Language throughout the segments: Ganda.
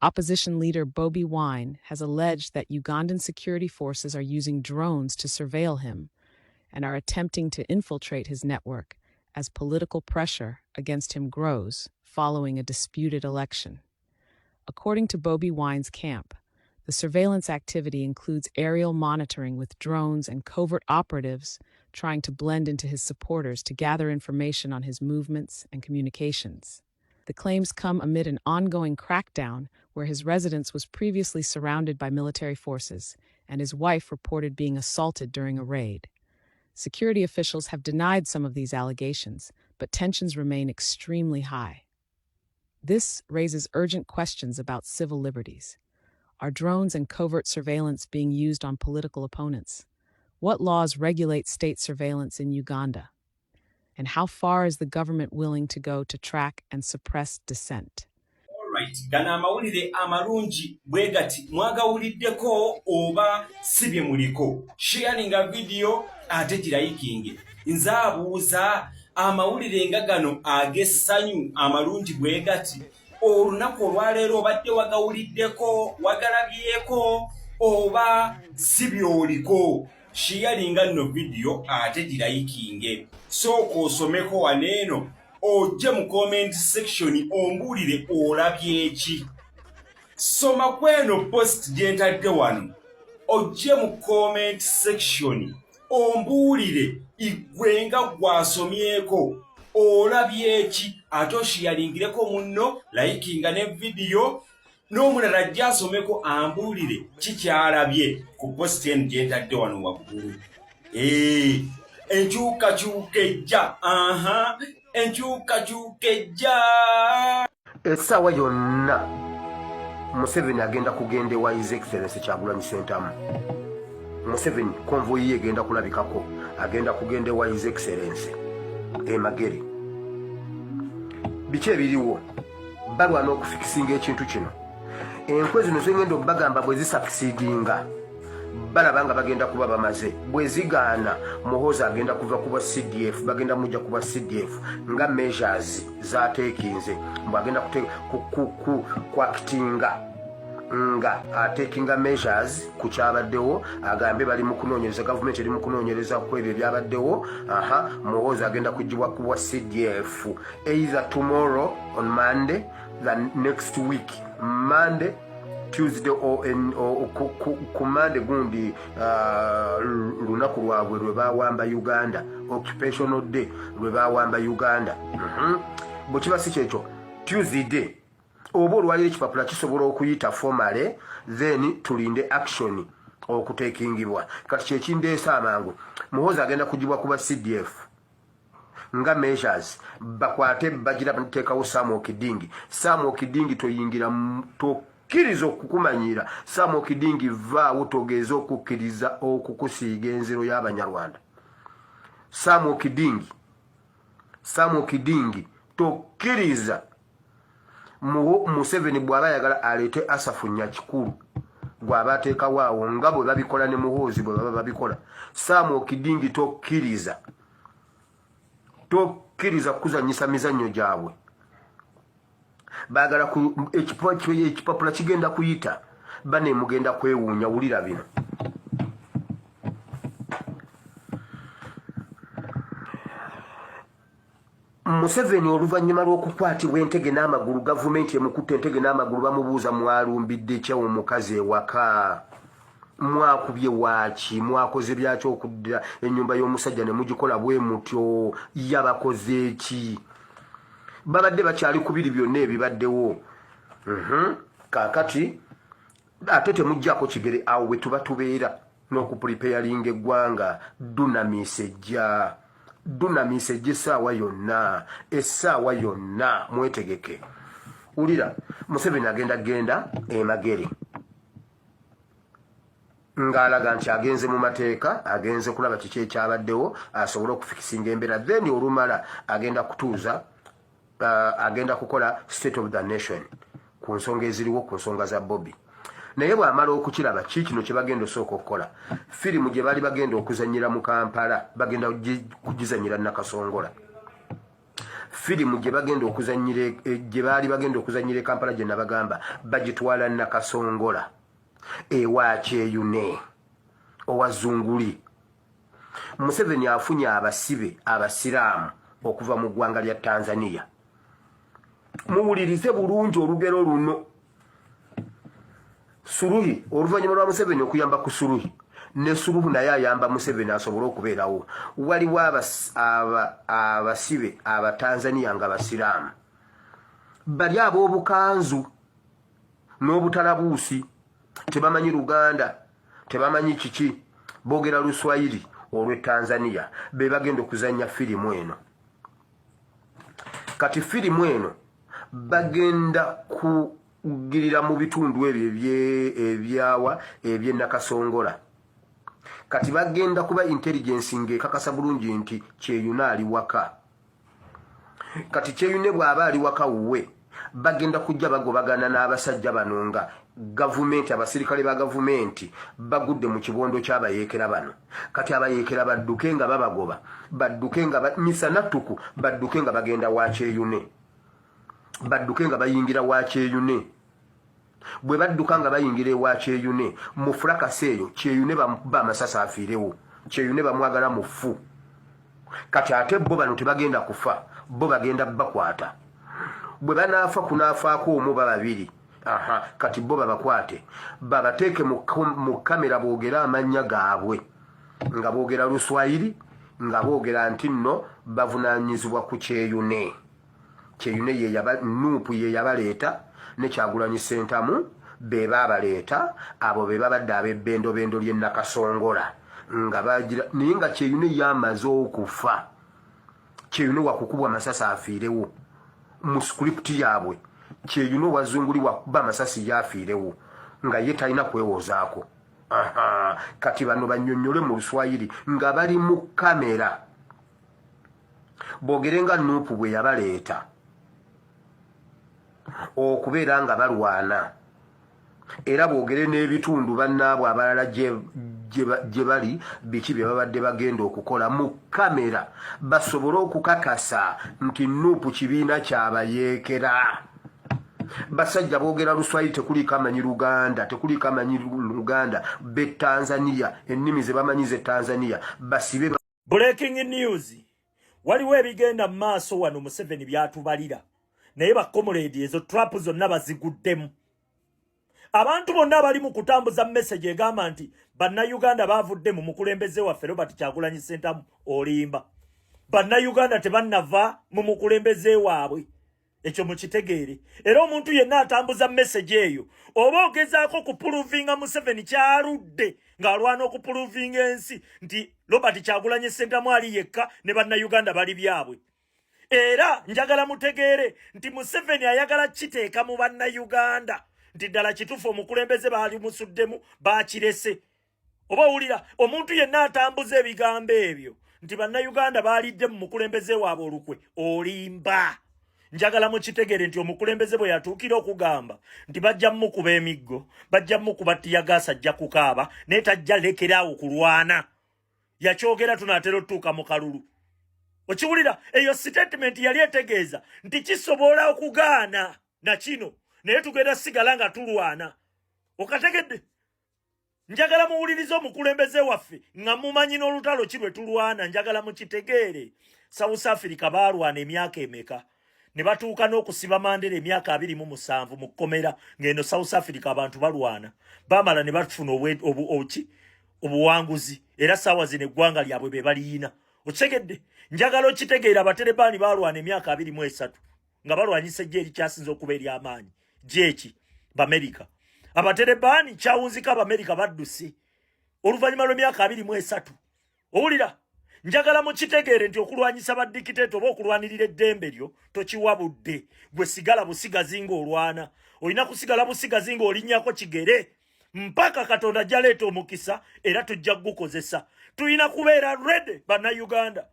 Opposition leader Bobi Wine has alleged that Ugandan security forces are using drones to surveil him and are attempting to infiltrate his network as political pressure against him grows following a disputed election. According to Bobi Wine's camp, the surveillance activity includes aerial monitoring with drones and covert operatives trying to blend into his supporters to gather information on his movements and communications. The claims come amid an ongoing crackdown where his residence was previously surrounded by military forces and his wife reported being assaulted during a raid. Security officials have denied some of these allegations, but tensions remain extremely high. This raises urgent questions about civil liberties. Are drones and covert surveillance being used on political opponents? What laws regulate state surveillance in Uganda? And how far is the government willing to go to track and suppress dissent? Alright, gana amawulire amalungi bwegati mwagawuliddeko oba sibye muliko sharinga video ate girayikinge nze abuuza amawulire nga gano ag'essanyu amalungi bwegati olunaku olwaleero obadde wagawuliddeko wagalabyeko oba sibye oliko sharinga nno video ate girayikinge sooka osomeko waneeno ojje mu comment section ombuulire olabye eki soma kweno post gye ntadde wano ojje mu comment section ombuulire igwe nga gwasomyeko olabye eki ate oshiyalingireko munno likinga ne video n'omulala ajje asomeko ambuulire kikyalabye ku post eno gye ntadde wano waggulu enkyukakyuka ejja enkyukakyuka ejja essaawa yonna Museveni agenda kugenda ewa His Excellency Kyagulanyi Ssentamu. Museveni konvoyi ye egenda kulabikako agenda kugenda ewa His Excellency Magere. Biki ebiriwo balwana okufikisinga ekintu kino enkwe zino zengenda okubagamba bwe zisakisidinga balaba nga bagenda kuba bamaze bwe zigaana Muhoozi agenda kuva kuba CDF bagenda mujja kuba CDF nga measures zateekinze mbagenda kwakitinga nga takinga measures ku kyabaddewo agambe bali mu kunoonyereza government eri mu kunoonyereza ku ebyo byabaddewo Muhoozi agenda kujjibwa kuba CDF either tomorrow on Monday than next week Monday Tuesday or Monday gundi lunaku lwabwe lwe bawamba Uganda occupational day lwe bawamba Uganda bwe kiba si kyekyo Tuesday oba olwaliro ekipapula kisobola okuyita formally then tulinde action okuteekingibwa kati kyekindeesa amangu Muhoozi agenda kugibwa kuba CDF nga measures bakwate bagira bateekawo Sam Okidingi toyingira kirizo okukumanyira Sam Okidingi vaawo togeza okukkiriza okukusiiga enziro y'Abanyarwanda Sam Okidingi tokkiriza Museveni bw'aba yagala aleete Asafu Nyakikulu gw'aba ateekawo awo nga bwe babikola ne Muhoozi bwe baba babikola Sam Okidingi tokkiriza kuzanyisa mizannyo gyabwe bagala ekipapula kigenda kuyita bane mugenda kwewuunya wulira bino Museveni oluvannyuma lw'okukwatibwa Entege n'amagulu gavumenti emukutte Entege n'amagulu bamubuuza mwalumbidde kya omukazi ewaka mwakubye waaki mwakoze byaki okuddira ennyumba y'omusajja ne mugikola bwe mutyo yabakoze eki babadde bakyali kubiri byonna ebibaddewo kaakati ate temuggyako kigere awo bwe tuba tubeera n'okupreparinga eggwanga dunamiisa ejja essaawa yonna mwetegeke wulira Museveni agenda Magere ng'alaga nti agenze mu mateeka agenze kulaba kiki ekyabaddewo asobole okufikisinga embeera then olumala agenda kutuuza agenda kukola state of the nation ku nsonga eziriwo ku nsonga za Bobby naye bw'amala okukiraba kino kye bagenda osooka okukola firimu gye baali bagenda okuzannyira mu Kampala bagenda kugizannyira Nakasongola firimu gye bagenda okuzannyira gye baali bagenda okuzannyira Kampala gye nabagamba bagitwala Nakasongola ewa Kyeyune owa Zunguli. Museveni afunye abasibe abasiraamu okuva mu ggwanga lya Tanzania. Muwulirize bulungi olugero luno. Suluhi oluvannyuma lwa Museveni okuyamba ku Suluhi ne Suluhu naye ayamba Museveni asobole okubeerawo. Waliwo abasibe Abatanzania nga basiraamu bali ab'obukanzu n'obutalabuusi, tebamanyi Luganda, tebamanyi kiki, boogera Luswayiri olw'e Tanzania, be bagenda okuzannya firimu eno. Kati firimu eno bagenda kugirira mu bitundu ebyawa eby'e Nakasongola. Kati bagenda kuba intelligence ng'ekakasa bulungi nti Kyeyune ali waka. Kati Kyeyune bw'aba ali waka wuwe bagenda kujja bagobagana n'abasajja bano nga gavumenti, abasirikale ba gavumenti bagudde mu kibondo ky'abayeekera bano. Kati abayeekera badduke nga babagoba, badduke nga misanattuku, badduke nga bagenda wa Kyeyune, badduke nga bayingira wa Kyeyune. Bwe badduka nga bayingira ewa Kyeyune mu furakasi eyo Kyeyune bamasasi afiirewo, Kyeyune bamwagala mufu. Kati ate bo bano tebagenda kufa, bo bagenda bakwata. Bwe banaafa kunaafaako omu babiri. Kati bo babakwate babateeke mu kamera boogera amannya gaabwe nga boogera Luswayiri, nga boogera nti nno bavunaanyizibwa ku Kyeyune. Kyeyune Nuupu ye yabaleeta ne Kyagulanyi Ssentamu be baabaleeta, abo be babadde ab'ebbendobendo ly'e Nakasongola nga bagira naye nga Kyeyune yamaze okufa. Kyeyune wakukubwa amasasi afiirewo mu scripti yaabwe. Kyeyune wa Zunguli wakuba amasasi yafiirewo nga ye talina kwewozaako. Kati bano bannyonnyole mu Luswayiri nga bali mu kamera boogere nga Nuupu bwe yabaleeta okubeera nga balwana, era boogere n'ebitundu bannaabwe abalala gye bali biki bye babadde bagenda okukola mu kamera basobole okukakasa nti Nuupu kibiina kyabayeekera. Basajja boogera Luswayiri tekuliko amanyi Luganda, tekuliko amanyi Luganda, be Tanzania, ennimi ze bamanyi ze Tanzania basibe. Breaking news. Waliwo ebigenda mu maaso wano Museveni byatubalira. Naye bakomuledi ezo trap zonna baziguddemu. Abantu bonna bali mu kutambuza message egamba nti Bannayuganda bavudde mu mukulembeze waffe Robert Kyagulanyi Ssentamu olimba. Bannayuganda tebannava mu mukulembeze waabwe. Ekyo mukitegeere. Era omuntu yenna atambuza message eyo oba ogezaako kupuluvinga Museveni kyaludde ng'alwana okupuluvinga ensi nti Robert Kyagulanyi Ssentamu ali yekka ne Bannayuganda bali byabwe. Era njagala mutegeere nti Museveni ayagala kiteeka mu Bannayuganda nti ddala kituufu omukulembeze baali musuddemu baakirese. Oba owulira omuntu yenna atambuza ebigambo ebyo nti Bannayuganda baalidde mu mukulembeze waabwe olukwe olimba. Njagala mukitegeere nti omukulembeze bwe yatuukira okugamba nti bajja mukuba emiggo, bajja mukuba ttiyagaasa ajja kukaaba naye tajja lekeraawo kulwana. Yakyogera tunaatera otuuka mu kalulu. Okiwulira eyo statement yali etegeeza nti kisobola okugaana na kino naye tugenda sigala nga tulwana. Okategedde? Njagala muwulirize omukulembeze waffe nga mumanyi n'olutalo ki lwe tulwana. Njagala mukitegeere. South Africa baalwana emyaka emeka ne batuuka n'okusiba Mandela emyaka 27 mu kkomera ng'eno South Africa abantu balwana. Bamala ne bafuna obuwanguzi era saawa zino eggwanga lyabwe be baliyina. Okitegedde? Njagala okitegeera abaterebaani baalwana emyaka 23 nga balwanyisa eggye erikyasinza okuba ery'amaanyi. Gyeki B'Amerika. Abaterebaani kyawunzika Ab'Amerika badduse oluvannyuma lw'emyaka 23. Owulira? Njagala mukitegeere nti okulwanyisa badikiteeto oba okulwanirira eddembe lyo tokiwabudde. Gwe sigala busigazi ng'olwana. Olina kusigala busigazi ng'olinnyako kigere mpaka Katonda ajjaleeta omukisa era tujja kugukozesa. Tulina kubeera ready Bannayuganda.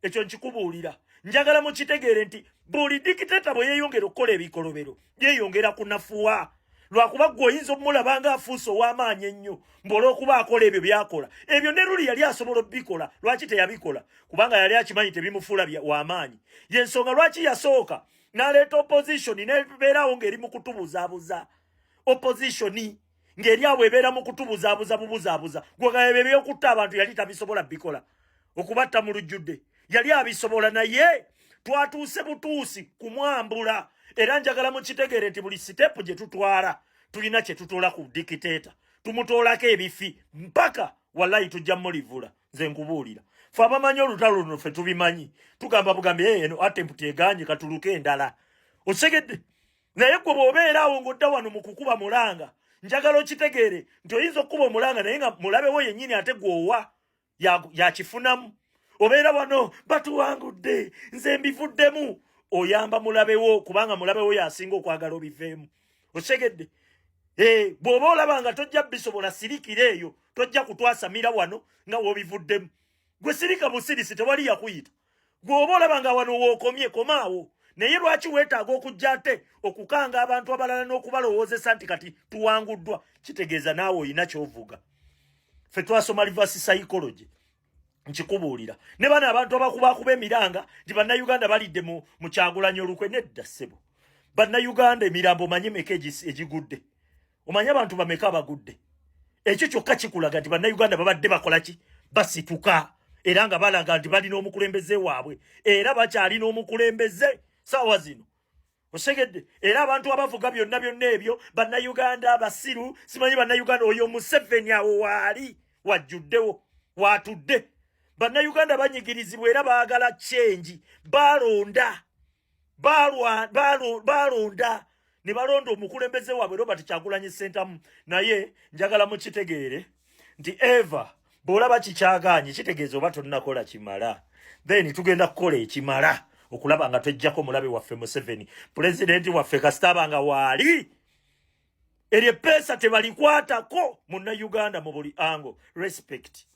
Ekyo nkikubuulira. Njagala mukitegeere nti buli dikiteeta bwe yeeyongera okukola ebikolobero yeeyongera kunafuwa. lwakuba gwe oyinza omulaba nga afuuse ow'amaanyi ennyo mbw'olwokuba akola ebyo byakola ebyo ne luli yali asobola obikola lwaki teyabikola kubanga yali akimanyi tebimufuula w'amaanyi yensonga lwaki yasooka n'aleeta oppositioni nebeerawo ng'eri mu kutubuzaabuza oppositioni ng'eri awo ebeera mu kutubuzaabuza bubuzaabuza gwega ebyo ebyokutta abantu yali tabisobola bikola okubatta mu lujjudde yali abisobola naye twatuuse butuusi kumwambula era njagala mukitegeere nti buli sitepu gye tutwala tulina kye tutoola ku dikiteeta tumutoolako ebifi mpaka wallahi tujja mulivula nze nkubuulira fe abamanyi olutalo luno ffe tubimanyi tugamba bugambi eno attempt eganye katuluke endala osegedde naye gwe bw'obeeraawo ng'odda wano mu kukuba mulanga njagala okitegeere nti oyinza okukuba omulanga naye nga mulabewo yennyini ate gwowa yakifunamu obeera wano batuwangudde nze mbivuddemu oyamba mulabewo kubanga mulabewo yasinga okwagala obiveemu osegedde bw'oba olaba nga tojja bisobola sirikira eyo tojja kutwasamira wano nga wobivuddemu gwe sirika busirisi tewali yakuyita gweoba olaba nga wano wookomye komaawo naye lwaki weetaaga okujja ate okukanga abantu abalala n'okubalowoozesa nti kati tuwanguddwa kitegeeza naawe oyina ky'ovuga ffe twasoma reverse psychology nkikubuulira ne bano abantu abakubakuba emiranga nti bannayuganda balidde mu Kyagulanyi olukwe nedda ssebo bannayuganda emirambo omanyi meka egigudde omanyi abantu bameka abagudde ekyo kyokka kikulaga nti bannayuganda babadde bakola ki basituka era nga balaga nti balina omukulembeze waabwe era bakyalina omukulembeze saawa zino osegedde era abantu abavuga byonna ebyo bannayuganda abasiru simanyi bannayuganda oyo Museveni awo waali wajjuddewo waatudde bannayuganda banyigirizibwa era baagala kyenji balonda ne balonda omukulembeze waabwe Robert Kyagulanyi Ssentamu naye njagala mukitegeere nti eva bw'olaba kikyagaanye kitegeeza oba tonnakola kimala then tugenda kukola ekimala okulaba nga twejjako mulabe waffe Museveni pulezidenti waffe kasitaba nga waali eryo eppeesa tebalikwatako munnayuganda mu buli ango respect